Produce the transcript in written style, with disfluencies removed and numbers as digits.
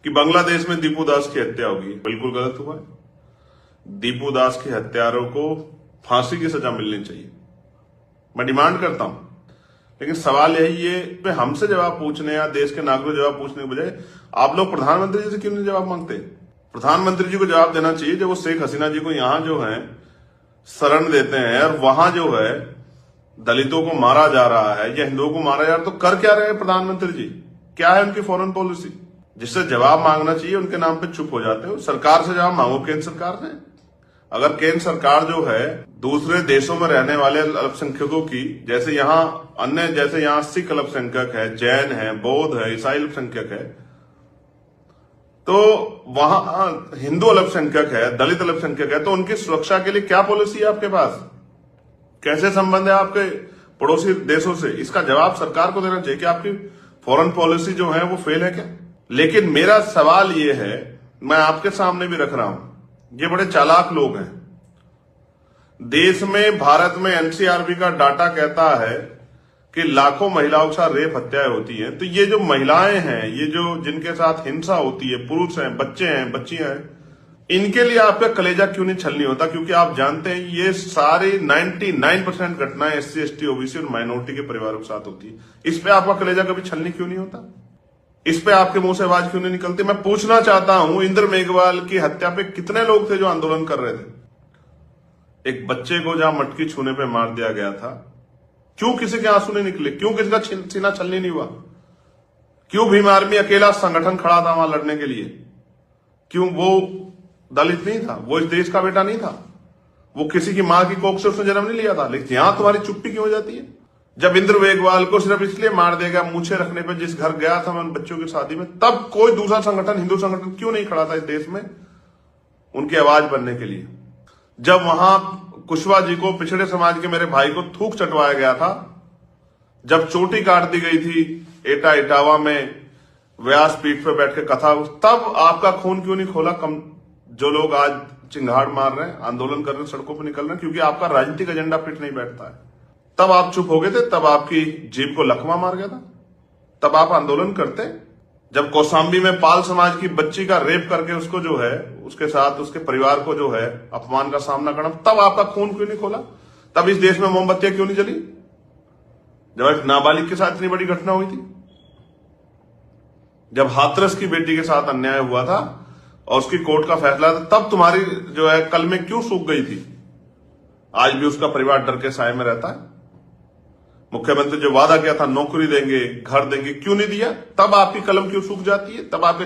कि बांग्लादेश में दीपू दास की हत्या होगी। बिल्कुल गलत हुआ है। दीपू दास के हत्यारों को फांसी की सजा मिलनी चाहिए, मैं डिमांड करता हूं। लेकिन सवाल यही है, हमसे जवाब पूछने या देश के नागरिकों जवाब पूछने के बजाय आप लोग प्रधानमंत्री जी से क्यों नहीं जवाब मांगते? प्रधानमंत्री जी को जवाब देना चाहिए जब वो शेख हसीना जी को यहां जो है शरण देते हैं और वहां जो है दलितों को मारा जा रहा है या हिंदुओं को मारा जा रहा है, तो कर क्या रहे हैं प्रधानमंत्री जी? क्या है उनकी फॉरेन पॉलिसी? जिससे जवाब मांगना चाहिए उनके नाम पे चुप हो जाते हो। सरकार से जवाब मांगो, केंद्र सरकार से। अगर केंद्र सरकार जो है दूसरे देशों में रहने वाले अल्पसंख्यकों की, जैसे यहाँ सिख अल्पसंख्यक है, जैन है, बौद्ध है, ईसाई अल्पसंख्यक है, तो वहां हिंदू अल्पसंख्यक है, दलित अल्पसंख्यक है, तो उनकी सुरक्षा के लिए क्या पॉलिसी है आपके पास? कैसे संबंध है आपके पड़ोसी देशों से? इसका जवाब सरकार को देना चाहिए कि आपकी फॉरेन पॉलिसी जो है वो फेल है क्या? लेकिन मेरा सवाल ये है, मैं आपके सामने भी रख रहा हूं, ये बड़े चालाक लोग हैं। देश में, भारत में एनसीआरबी का डाटा कहता है कि लाखों महिलाओं के साथ रेप हत्याएं होती हैं। तो ये जो महिलाएं हैं, ये जो जिनके साथ हिंसा होती है, पुरुष हैं, बच्चे हैं, बच्चियां हैं, इनके लिए आपका कलेजा क्यों नहीं छलनी होता? क्योंकि आप जानते हैं ये सारी 99% घटनाएं SC, ST, OBC और माइनॉरिटी के परिवारों के साथ होती है। इस पे आपका कलेजा कभी छलनी क्यों नहीं होता? इस पे आपके मुंह से आवाज क्यों नहीं निकलती? मैं पूछना चाहता हूं, इंद्र मेघवाल की हत्या पे कितने लोग थे जो आंदोलन कर रहे थे? एक बच्चे को जहां मटकी छूने पे मार दिया गया था, क्यों किसी के आंसू नहीं निकले? क्यों किसी का सीना छलनी नहीं हुआ? क्यों भीम आर्मी अकेला संगठन खड़ा था वहां लड़ने के लिए? क्यों वो दलित नहीं था? वो इस देश का बेटा नहीं था? वो किसी की मां की कोख से उसने जन्म नहीं लिया था? लेकिन यहां तुम्हारी चुप्पी क्यों हो जाती है? जब इंद्र मेघवाल को सिर्फ इसलिए मार दिया गया मूछे रखने पे, जिस घर गया था मैं उन बच्चों की शादी में, तब कोई दूसरा संगठन, हिंदू संगठन क्यों नहीं खड़ा था इस देश में उनकी आवाज बनने के लिए? जब वहां कुशवाहा जी को, पिछड़े समाज के मेरे भाई को थूक चटवाया गया था, जब चोटी काट दी गई थी इटावा में व्यास पीठ पे बैठ के कथा, तब आपका खून क्यों नहीं खोला? जो लोग आज चिंगाड़ मार रहे हैं, आंदोलन कर रहे हैं, सड़कों पर निकल रहे हैं, क्योंकि आपका राजनीतिक एजेंडा फिट नहीं बैठता है। तब आप चुप हो गए थे, तब आपकी जीभ को लकवा मार गया था, तब आप आंदोलन करते। जब कौशाम्बी में पाल समाज की बच्ची का रेप करके उसको जो है, उसके साथ उसके परिवार को जो है अपमान का सामना करना, तब आपका खून क्यों नहीं खोला? तब इस देश में मोमबत्तियां क्यों नहीं जली? जब एक नाबालिग के साथ इतनी बड़ी घटना हुई थी, जब हाथरस की बेटी के साथ अन्याय हुआ था और उसकी कोर्ट का फैसला था, तब तुम्हारी जो है कलमें क्यों सूख गई थी? आज भी उसका परिवार डर के साए में रहता है। मुख्यमंत्री जो वादा किया था नौकरी देंगे, घर देंगे, क्यों नहीं दिया? तब आपकी कलम क्यों सूख जाती है? तब आपके